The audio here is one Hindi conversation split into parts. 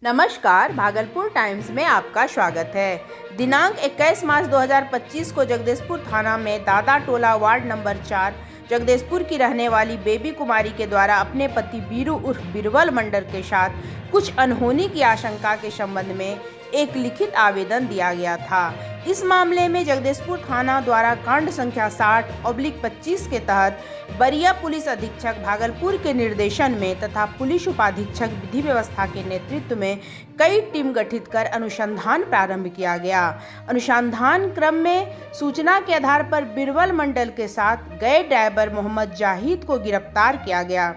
नमस्कार, भागलपुर टाइम्स में आपका स्वागत है। दिनांक 21 मार्च 2025 को जगदीशपुर थाना में दादा टोला वार्ड नंबर 4 जगदीशपुर की रहने वाली बेबी कुमारी के द्वारा अपने पति बीरू उर्फ बीरबल मंडल के साथ कुछ अनहोनी की आशंका के संबंध में एक लिखित आवेदन दिया गया था। इस मामले में जगदीशपुर थाना द्वारा कांड संख्या 60/25 के तहत बरिया पुलिस अधीक्षक भागलपुर के निर्देशन में तथा पुलिस उपाधीक्षक विधि व्यवस्था के नेतृत्व में कई टीम गठित कर अनुसंधान प्रारंभ किया गया। अनुसंधान क्रम में सूचना के आधार पर बीरबल मंडल के साथ गए ड्राइवर मोहम्मद जाहिद को गिरफ्तार किया गया।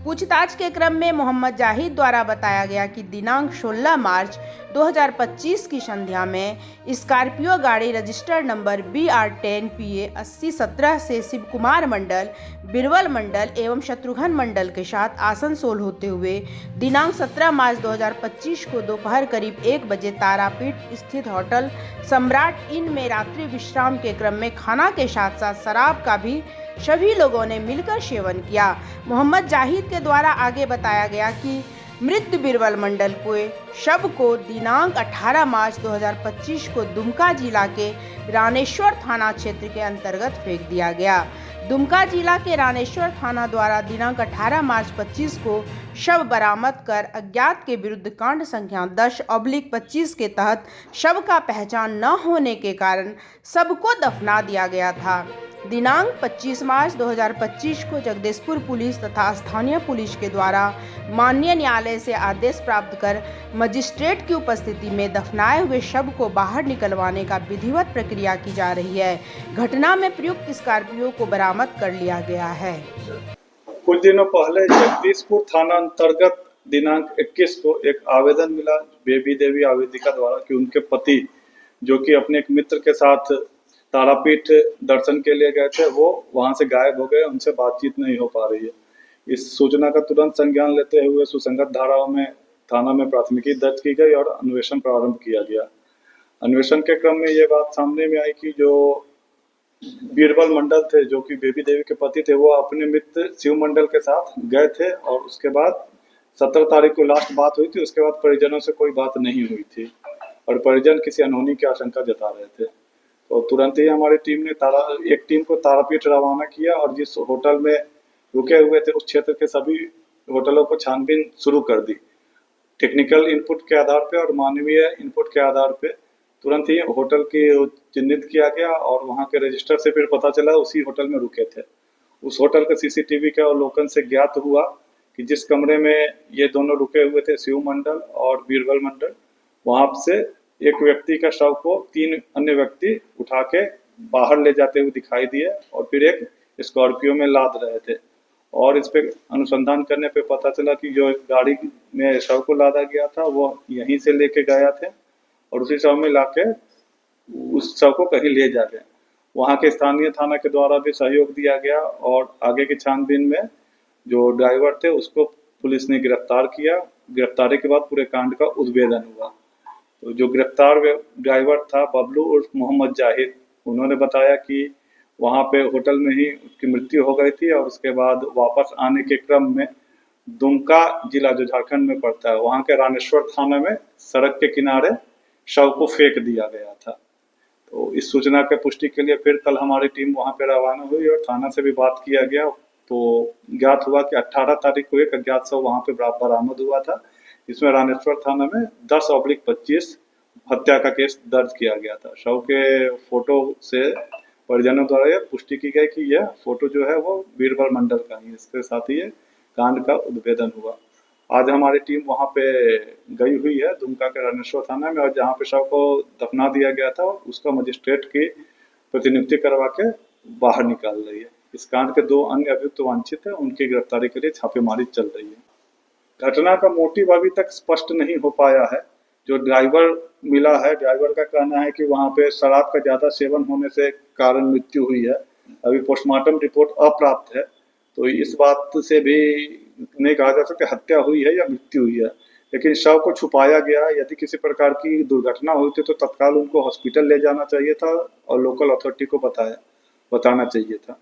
पूछताछ के क्रम में मोहम्मद जाहिद द्वारा बताया गया कि दिनांक 16 मार्च 2025 की संध्या में स्कॉर्पियो गाड़ी रजिस्टर्ड नंबर BR10 PA 8017 से शिव कुमार मंडल, बीरबल मंडल एवं शत्रुघ्न मंडल के साथ आसनसोल होते हुए दिनांक 17 मार्च 2025 को दोपहर करीब 1 बजे तारापीठ स्थित होटल सम्राट इन में रात्रि विश्राम के क्रम में खाना के साथ साथ शराब का भी सभी लोगों ने मिलकर सेवन किया। मोहम्मद जाहिद के द्वारा आगे बताया गया कि मृत बीरबल मंडल के शव को दिनांक 18 मार्च 2025 को दुमका जिला के रानेश्वर थाना क्षेत्र के अंतर्गत फेंक दिया गया। दुमका जिला के रानेश्वर थाना द्वारा दिनांक 18 मार्च 25 को शव बरामद कर अज्ञात के विरुद्ध कांड संख्या 10/25 के तहत शव का पहचान न होने के कारण शव को दफना दिया गया था। दिनांक 25 मार्च 2025 को जगदीशपुर पुलिस तथा स्थानीय पुलिस के द्वारा माननीय न्यायालय से आदेश प्राप्त कर मजिस्ट्रेट की उपस्थिति में दफनाए हुए शव को बाहर निकलवाने का विधिवत प्रक्रिया की जा रही है। घटना में प्रयुक्त स्कॉर्पियो को बरामद कर लिया गया है। कुछ दिनों पहले जगदीशपुर थाना अंतर्गत दिनांक 21 को एक आवेदन मिला बेबी देवी आवेदिका द्वारा कि उनके पति जो कि अपने एक मित्र के साथ तारापीठ दर्शन के लिए गए थे, वो वहां से गायब हो गए, उनसे बातचीत नहीं हो पा रही है। इस सूचना का तुरंत संज्ञान लेते हुए सुसंगत धाराओं में थाना में प्राथमिकी दर्ज की गई और अन्वेषण प्रारंभ किया गया। अन्वेषण के क्रम में ये बात सामने में आई कि जो बीरबल मंडल थे जो कि बेबी देवी के पति थे, वो अपने मित्र शिव मंडल के साथ गए थे और उसके बाद 17 तारीख को लास्ट बात हुई थी। उसके बाद परिजनों से कोई बात नहीं हुई थी और परिजन किसी अनहोनी की आशंका जता रहे थे। तो तुरंत ही हमारी टीम ने एक टीम को तारापीठ रवाना किया और जिस होटल में रुके हुए थे उस क्षेत्र के सभी होटलों को छानबीन शुरू कर दी। टेक्निकल इनपुट के आधार पे और मानवीय इनपुट के आधार पे तुरंत ही होटल की चिन्हित किया गया और वहां के रजिस्टर से फिर पता चला उसी होटल में रुके थे। उस होटल के CCTV के अवलोकन से ज्ञात हुआ कि जिस कमरे में ये दोनों रुके हुए थे शिव मंडल और बीरबल मंडल, वहां से एक व्यक्ति का शव को 3 अन्य व्यक्ति उठा के बाहर ले जाते हुए दिखाई दिए और फिर एक स्कॉर्पियो में लाद रहे थे। और इस पे अनुसंधान करने पे पता चला कि जो गाड़ी में शव को लादा गया था वो यहीं से लेके गया थे और उसी शव में लाके उस शव को कहीं ले जा गए। वहाँ के स्थानीय थाना के द्वारा भी सहयोग दिया गया और आगे की छानबीन में जो ड्राइवर थे उसको पुलिस ने गिरफ्तार किया। गिरफ्तारी के बाद पूरे कांड का उद्भेदन हुआ। तो जो गिरफ्तार ड्राइवर था बबलू उर्फ मोहम्मद जाहिद, उन्होंने बताया कि वहाँ पे होटल में ही उसकी मृत्यु हो गई थी और उसके बाद वापस आने के क्रम में दुमका जिला जो झारखंड में पड़ता है वहाँ के रानेश्वर थाना में सड़क के किनारे शव को फेंक दिया गया था। तो इस सूचना के पुष्टि के लिए फिर कल हमारी टीम वहाँ पे रवाना हुई और थाना से भी बात किया गया। तो ज्ञात हुआ कि 18 तारीख को एक अज्ञात शव वहाँ पे बरामद हुआ था। इसमें रानेश्वर थाना में 10/25 हत्या का केस दर्ज किया गया था। शव के फोटो से परिजनों द्वारा यह पुष्टि की गई कि यह फोटो जो है वो बीरबल मंडल का ही। इसके साथ ही ये कांड का उद्भेदन हुआ। आज हमारी टीम वहां पे गई हुई है दुमका के रानेश्वर थाना में और जहां पे शव को दफना दिया गया था उसका मजिस्ट्रेट की प्रतिनियुक्ति करवा के बाहर निकाल रही है। इस कांड के 2 अन्य अभियुक्त वांछित है, उनकी गिरफ्तारी के लिए छापेमारी चल रही है। घटना का मोटिव अभी तक स्पष्ट नहीं हो पाया है। जो ड्राइवर मिला है, ड्राइवर का कहना है कि वहां पे शराब का ज्यादा सेवन होने से कारण मृत्यु हुई है। अभी पोस्टमार्टम रिपोर्ट अप्राप्त है, तो इस बात से भी नहीं कहा जा सकता हत्या हुई है या मृत्यु हुई है। लेकिन शव को छुपाया गया। यदि किसी प्रकार की दुर्घटना हुई थी तो तत्काल उनको हॉस्पिटल ले जाना चाहिए था और लोकल अथॉरिटी को बताना चाहिए था।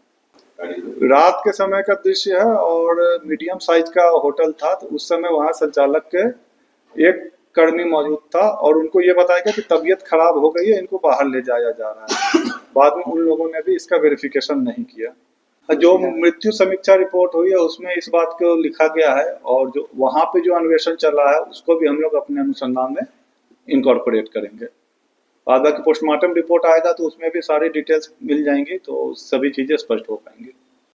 रात के समय का दृश्य है और मीडियम साइज का होटल था। तो उस समय वहाँ संचालक के एक कर्मी मौजूद था और उनको ये बताया गया कि तबीयत खराब हो गई है, इनको बाहर ले जाया जा रहा है। बाद में उन लोगों ने भी इसका वेरिफिकेशन नहीं किया। जो मृत्यु समीक्षा रिपोर्ट हुई है उसमें इस बात को लिखा गया है और जो वहाँ पे जो अन्वेषण चल रहा है उसको भी हम लोग अपने अनुसंधान में इनकॉर्पोरेट करेंगे। बाद बाकी पोस्टमार्टम रिपोर्ट आएगा तो उसमें भी सारी डिटेल्स मिल जाएंगी, तो सभी चीजें स्पष्ट हो पाएंगी।